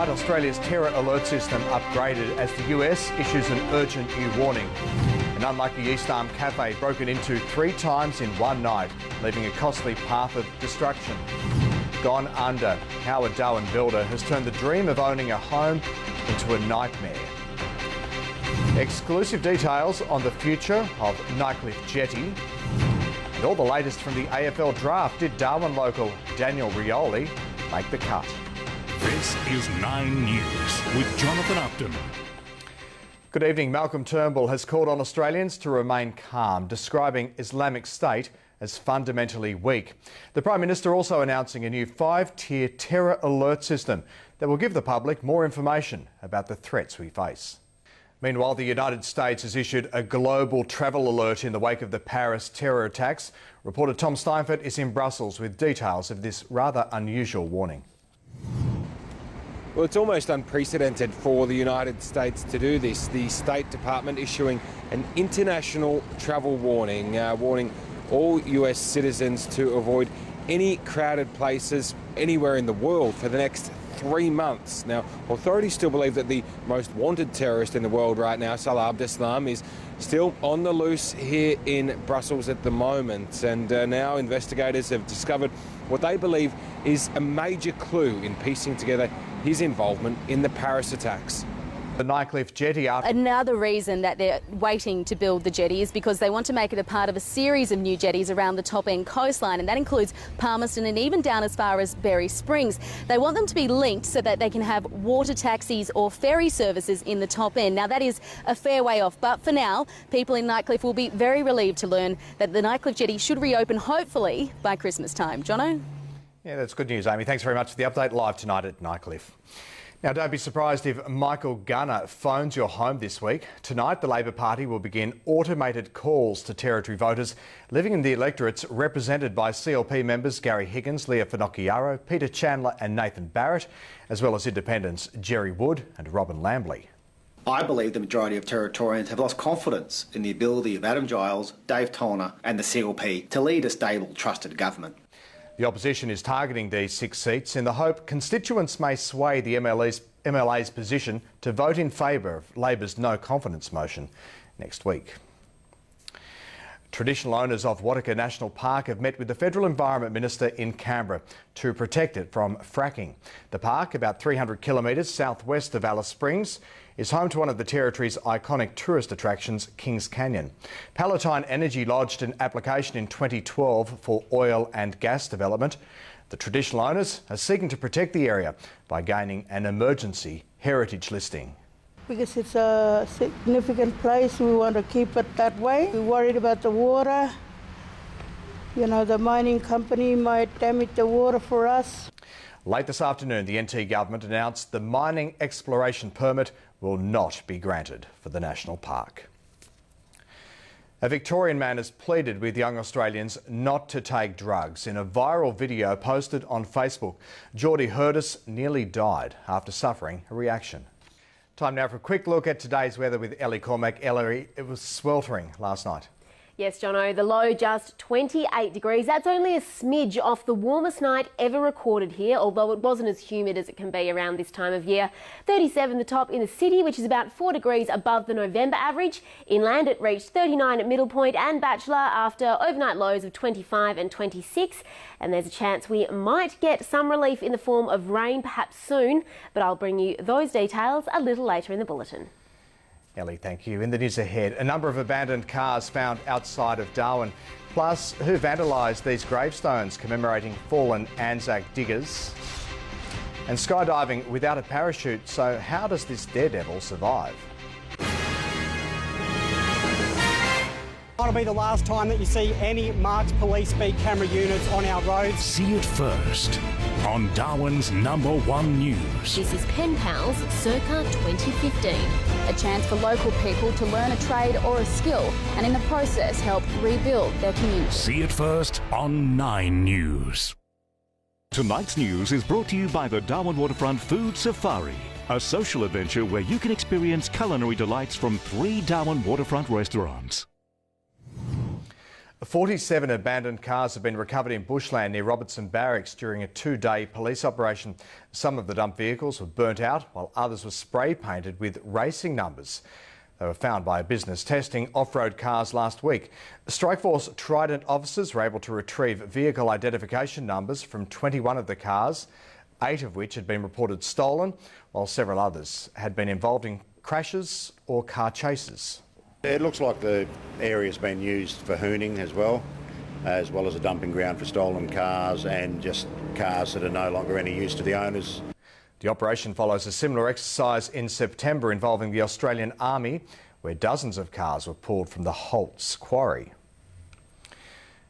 tonight, Australia's terror alert system upgraded as the US issues an urgent new warning. An unlucky East Arm cafe broken into 3 times in one night, leaving a costly path of destruction. Gone under, how a Darwin builder has turned the dream of owning a home into a nightmare. Exclusive details on the future of Nightcliff Jetty. And all the latest from the AFL draft. Did Darwin local Daniel Rioli make the cut? This is 9 News with Johnatan Uptin. Good evening. Malcolm Turnbull has called on Australians to remain calm, describing Islamic State as fundamentally weak. The Prime Minister also announcing a new 5-tier terror alert system that will give the public more information about the threats we face. Meanwhile, the United States has issued a global travel alert in the wake of the Paris terror attacks. Reporter Tom Steinfort is in Brussels with details of this rather unusual warning. Well, it's almost unprecedented for the United States to do this. The State Department issuing an international travel warning, warning all US citizens to avoid any crowded places anywhere in the world for the next 3 months. Now, authorities still believe that the most wanted terrorist in the world right now, Salah Abdeslam, is still on the loose here in Brussels at the moment. And now investigators have discovered what they believe is a major clue in piecing together his involvement in the Paris attacks. The Nightcliff Jetty. Another reason that they're waiting to build the jetty is because they want to make it a part of a series of new jetties around the top end coastline, and that includes Palmerston and even down as far as Berry Springs. They want them to be linked so that they can have water taxis or ferry services in the top end. Now, that is a fair way off, but for now, people in Nightcliff will be very relieved to learn that the Nightcliff Jetty should reopen hopefully by Christmas time. Jono? Yeah, that's good news, Amy. Thanks very much for the update live tonight at Nightcliff. Now, don't be surprised if Michael Gunner phones your home this week. Tonight, the Labor Party will begin automated calls to Territory voters living in the electorates represented by CLP members Gary Higgins, Leah Finocchiaro, Peter Chandler and Nathan Barrett, as well as independents Jerry Wood and Robin Lambley. I believe the majority of Territorians have lost confidence in the ability of Adam Giles, Dave Tollner and the CLP to lead a stable, trusted government. The opposition is targeting these 6 seats in the hope constituents may sway the MLA's position to vote in favour of Labor's no confidence motion next week. Traditional owners of Wataka National Park have met with the Federal Environment Minister in Canberra to protect it from fracking. The park, about 300 kilometres southwest of Alice Springs, is home to one of the Territory's iconic tourist attractions, Kings Canyon. Palatine Energy lodged an application in 2012 for oil and gas development. The traditional owners are seeking to protect the area by gaining an emergency heritage listing. Because it's a significant place, we want to keep it that way. We're worried about the water. You know, the mining company might damage the water for us. Late this afternoon, the NT government announced the mining exploration permit will not be granted for the national park. A Victorian man has pleaded with young Australians not to take drugs in a viral video posted on Facebook. Geordie Hurtis nearly died after suffering a reaction. Time now for a quick look at today's weather with Elly Cormack. Elly, it was sweltering last night. Yes, Jono, the low just 28 degrees. That's only a smidge off the warmest night ever recorded here, although it wasn't as humid as it can be around this time of year. 37 the top in the city, which is about 4 degrees above the November average. Inland it reached 39 at Middle Point and Bachelor after overnight lows of 25 and 26. And there's a chance we might get some relief in the form of rain perhaps soon, but I'll bring you those details a little later in the bulletin. Elly, thank you. In the news ahead, a number of abandoned cars found outside of Darwin. Plus, who vandalised these gravestones commemorating fallen Anzac diggers? And skydiving without a parachute, so how does this daredevil survive? It'll be the last time that you see any marked police speed camera units on our roads. See it first on Darwin's #1 News. This is Pen Pals circa 2015. A chance for local people to learn a trade or a skill and in the process help rebuild their community. See it first on 9 News. Tonight's news is brought to you by the Darwin Waterfront Food Safari, a social adventure where you can experience culinary delights from 3 Darwin waterfront restaurants. 47 abandoned cars have been recovered in bushland near Robertson Barracks during a 2-day police operation. Some of the dumped vehicles were burnt out, while others were spray painted with racing numbers. They were found by a business testing off-road cars last week. Strikeforce Trident officers were able to retrieve vehicle identification numbers from 21 of the cars, 8 of which had been reported stolen, while several others had been involved in crashes or car chases. It looks like the area's been used for hooning as well as a dumping ground for stolen cars and just cars that are no longer any use to the owners. The operation follows a similar exercise in September involving the Australian Army, where dozens of cars were pulled from the Hauritz quarry.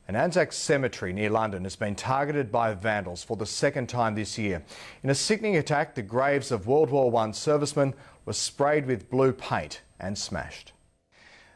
An Anzac cemetery near London has been targeted by vandals for the second time this year. In a sickening attack, the graves of World War I servicemen were sprayed with blue paint and smashed.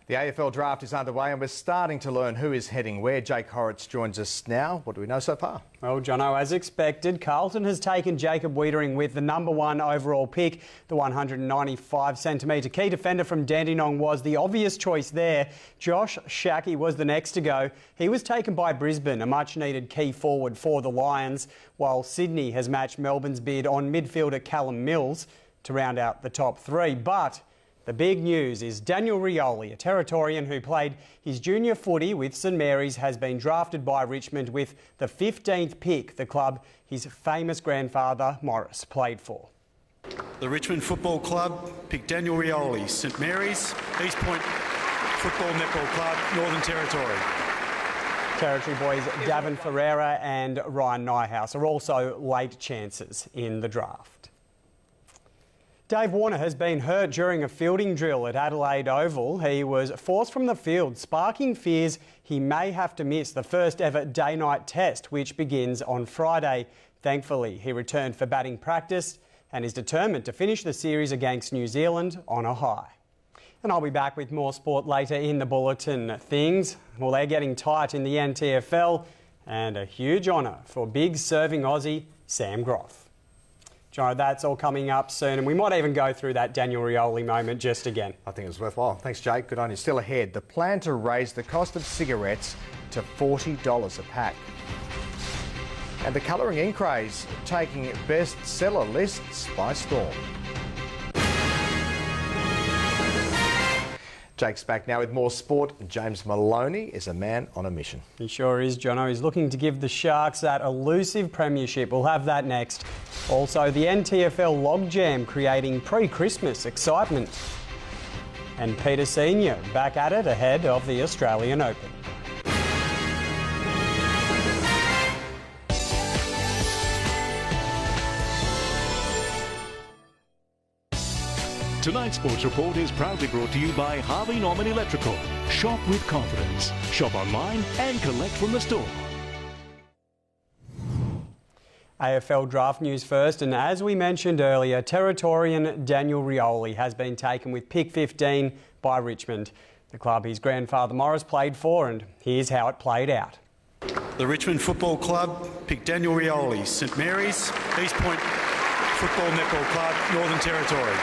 The AFL draft is underway and we're starting to learn who is heading where. Jake Hauritz joins us now. What do we know so far? Well, Jono, as expected, Carlton has taken Jacob Wiedering with the #1 overall pick. The 195-centimetre key defender from Dandenong was the obvious choice there. Josh Shackey was the next to go. He was taken by Brisbane, a much-needed key forward for the Lions, while Sydney has matched Melbourne's bid on midfielder Callum Mills to round out the top 3. But the big news is Daniel Rioli, a Territorian who played his junior footy with St Mary's, has been drafted by Richmond with the 15th pick, the club his famous grandfather Morris played for. The Richmond Football Club picked Daniel Rioli, St Mary's, East Point Football Netball Club, Northern Territory. Territory boys Davin Ferreira and Ryan Nyhouse are also late chances in the draft. Dave Warner has been hurt during a fielding drill at Adelaide Oval. He was forced from the field, sparking fears he may have to miss the first ever day-night test, which begins on Friday. Thankfully, he returned for batting practice and is determined to finish the series against New Zealand on a high. And I'll be back with more sport later in the bulletin. Things, well, they're getting tight in the NTFL, and a huge honour for big serving Aussie Sam Groth. Jono, that's all coming up soon, and we might even go through that Daniel Rioli moment just again. I think it was worthwhile. Thanks, Jake. Good on you. Still ahead, the plan to raise the cost of cigarettes to $40 a pack. And the colouring ink craze taking bestseller lists by storm. Jake's back now with more sport. James Maloney is a man on a mission. He sure is, Jono. He's looking to give the Sharks that elusive premiership. We'll have that next. Also, the NTFL logjam creating pre-Christmas excitement. And Peter Senior back at it ahead of the Australian Open. Tonight's Sports Report is proudly brought to you by Harvey Norman Electrical. Shop with confidence. Shop online and collect from the store. AFL draft news first, and as we mentioned earlier, Territorian Daniel Rioli has been taken with pick 15 by Richmond, the club his grandfather Morris played for, and here's how it played out. The Richmond Football Club picked Daniel Rioli, St Mary's, East Point Football Netball Club, Northern Territory.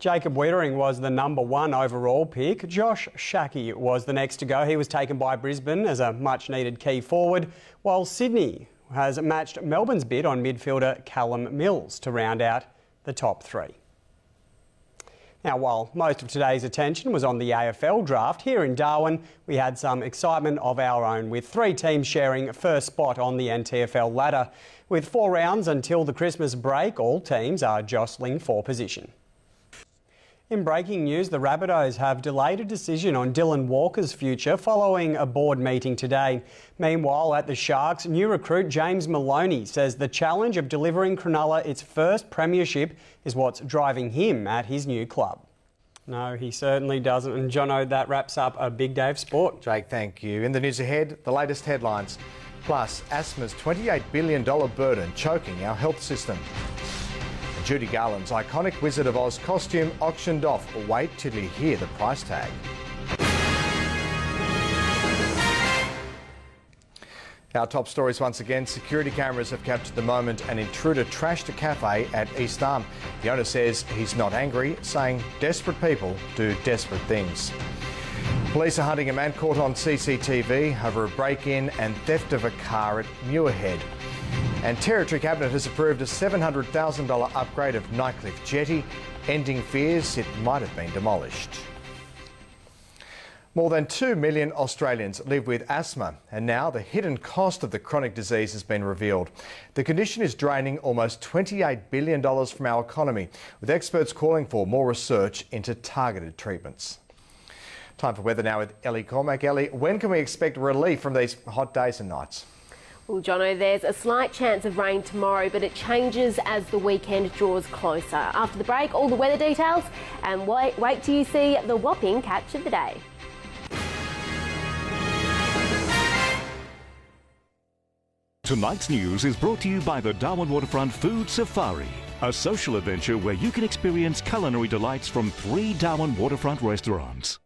Jacob Wiedering was the #1 overall pick. Josh Shackey was the next to go. He was taken by Brisbane as a much-needed key forward, while Sydney has matched Melbourne's bid on midfielder Callum Mills to round out the top 3. Now, while most of today's attention was on the AFL draft, here in Darwin we had some excitement of our own, with 3 teams sharing first spot on the NTFL ladder. With 4 rounds until the Christmas break, all teams are jostling for position. In breaking news, the Rabbitohs have delayed a decision on Dylan Walker's future following a board meeting today. Meanwhile, at the Sharks, new recruit James Maloney says the challenge of delivering Cronulla its first premiership is what's driving him at his new club. No, he certainly doesn't. And Jono, that wraps up a big day of sport. Jake, thank you. In the news ahead, the latest headlines. Plus, asthma's $28 billion burden choking our health system. Judy Garland's iconic Wizard of Oz costume auctioned off. Wait till you hear the price tag. Our top stories once again. Security cameras have captured the moment an intruder trashed a cafe at East Arm. The owner says he's not angry, saying desperate people do desperate things. Police are hunting a man caught on CCTV over a break-in and theft of a car at Muirhead. And Territory Cabinet has approved a $700,000 upgrade of Nightcliff Jetty, ending fears it might have been demolished. More than 2 million Australians live with asthma, and now the hidden cost of the chronic disease has been revealed. The condition is draining almost $28 billion from our economy, with experts calling for more research into targeted treatments. Time for weather now with Elly Cormack. Elly, when can we expect relief from these hot days and nights? Well, Jono, there's a slight chance of rain tomorrow, but it changes as the weekend draws closer. After the break, all the weather details, and wait till you see the whopping catch of the day. Tonight's news is brought to you by the Darwin Waterfront Food Safari, a social adventure where you can experience culinary delights from 3 Darwin Waterfront restaurants.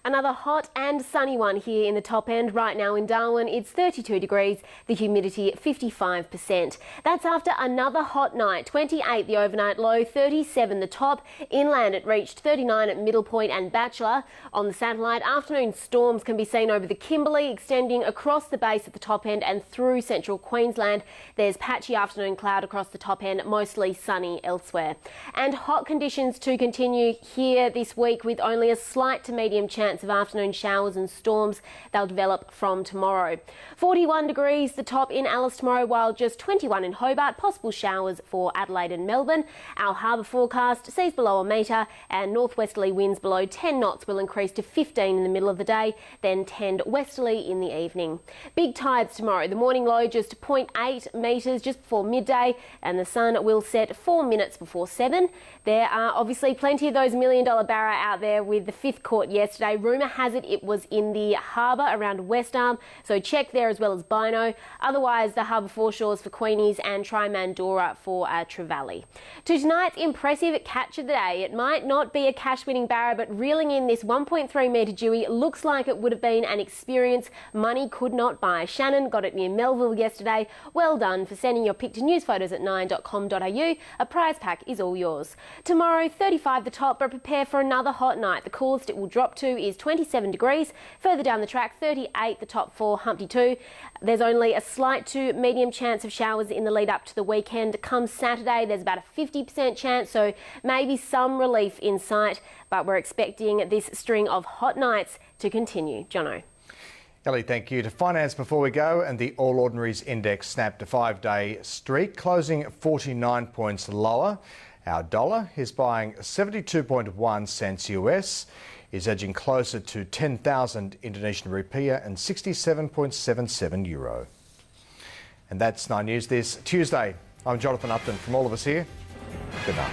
Another hot and sunny one here in the top end. Right now in Darwin, it's 32 degrees, the humidity 55%. That's after another hot night. 28 the overnight low, 37 the top. Inland it reached 39 at Middle Point and Bachelor. On the satellite, afternoon storms can be seen over the Kimberley, extending across the base at the top end and through central Queensland. There's patchy afternoon cloud across the top end, mostly sunny elsewhere. And hot conditions to continue here this week, with only a slight to medium chance of afternoon showers and storms. They'll develop from tomorrow. 41 degrees the top in Alice tomorrow, while just 21 in Hobart. Possible showers for Adelaide and Melbourne. Our harbour forecast seas below a metre, and northwesterly winds below 10 knots will increase to 15 in the middle of the day, then tend westerly in the evening. Big tides tomorrow. The morning low just 0.8 metres just before midday, and the sun will set 4 minutes before 7. There are obviously plenty of those $1 million barra out there with the 5th caught yesterday. Rumour has it was in the harbour around West Arm, so check there as well as Bino. Otherwise, the harbour foreshores for Queenies and try Mandorah for Trevally. To tonight's impressive catch of the day, it might not be a cash-winning barra, but reeling in this 1.3 metre dewey looks like it would have been an experience money could not buy. Shannon got it near Melville yesterday. Well done for sending your pic to newsphotos@9.com.au. A prize pack is all yours. Tomorrow, 35 the top, but prepare for another hot night. The coolest it will drop to is 27 degrees. Further down the track, 38 the top for Humpty 2. There's only a slight to medium chance of showers in the lead up to the weekend. Come Saturday, there's about a 50% chance, so maybe some relief in sight, but we're expecting this string of hot nights to continue. Jono. Elly, thank you. To finance before we go, and the All Ordinaries Index snapped a 5-day streak, closing 49 points lower. Our dollar is buying 72.1 cents US, is edging closer to 10,000 Indonesian rupiah and 67.77 euro. And that's 9 News this Tuesday. I'm Johnatan Uptin. From all of us here, good night.